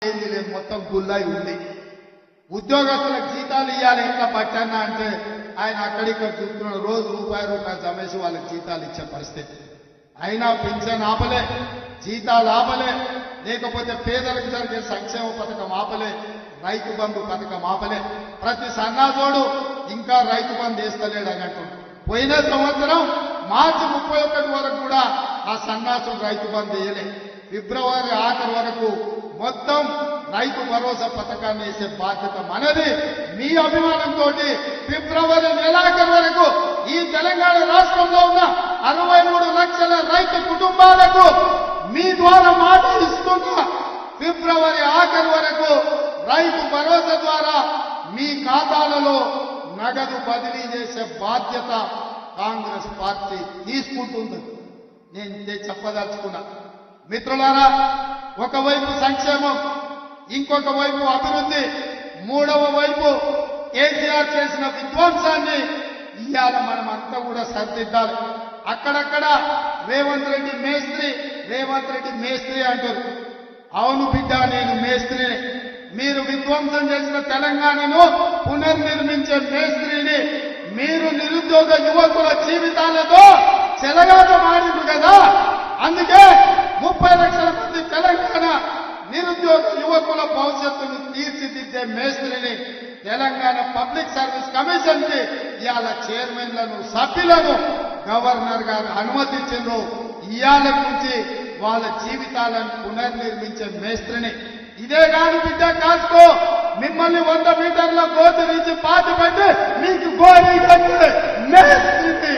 ఏంది లేదు, మొత్తం గుల్లాయి ఉంది. ఉద్యోగస్తులకు జీతాలు ఇవ్వాలి ఎట్లా పట్టన్నా అంటే ఆయన అక్కడిక్కడ చూస్తున్నాడు. రోజు రూపాయి జమేసి వాళ్ళకి జీతాలు ఇచ్చే పరిస్థితి. అయినా పింఛన్ ఆపలే, జీతాలు ఆపలే, లేకపోతే పేదలకు జరిగే సంక్షేమ పథకం ఆపలే, రైతు బంధు పథకం ఆపలే. ప్రతి సన్నాసోడు ఇంకా రైతు బంధు వేస్తలేడు అని అంటున్నాడు. పోయిన సంవత్సరం మార్చి 31 వరకు కూడా ఆ సన్నాసుడు రైతు బంధు వేయలే. ఫిబ్రవరి ఆఖరి వరకు మొత్తం రైతు భరోసా పథకాన్ని వేసే బాధ్యత మనది. మీ అభిమానంతో ఫిబ్రవరి నెలాఖరు వరకు ఈ తెలంగాణ రాష్ట్రంలో ఉన్న 63 లక్షల రైతు కుటుంబాలకు మీ ద్వారా మాట ఇస్తున్నా. ఫిబ్రవరి ఆఖరి వరకు రైతు భరోసా ద్వారా మీ ఖాతాలలో నగదు బదిలీ చేసే బాధ్యత కాంగ్రెస్ పార్టీ తీసుకుంటుంది. నేను ఇదే చెప్పదలుచుకున్నా. మిత్రులారా, ఒకవైపు సంక్షేమం, ఇంకొక వైపు అభివృద్ధి, మూడవ వైపు కేసీఆర్ చేసిన విధ్వంసాన్ని ఇవాళ మనం అంతా కూడా సరిదిద్దాలి. అక్కడక్కడ రేవంత్ రెడ్డి మేస్త్రి అంటారు. అవును బిడ్డ, నేను మేస్త్రిని. మీరు విధ్వంసం చేసిన తెలంగాణను పునర్నిర్మించే మేస్త్రిని. మీరు నిరుద్యోగ యువకుల జీవితాలతో చెలగాటమాడింది కదా. అందుకే 30 లక్షల మంది తెలంగాణ నిరుద్యోగ యువకుల భవిష్యత్తును తీర్చిదిద్దే మేస్త్రిని తెలంగాణ పబ్లిక్ సర్వీస్ కమిషన్ కి ఇవాళ చైర్మన్లను, సభ్యులను గవర్నర్ గారు అనుమతించారు. ఇవాళ నుంచి వాళ్ళ జీవితాలను పునర్నిర్మించే మేస్త్రిని. ఇదే కాదు బిడ్డ, కాసుకో, మిమ్మల్ని 100 మీటర్ల గోతు నుంచి పాతి పెట్టి మీకు గోరీ కట్టే మేస్త్రిని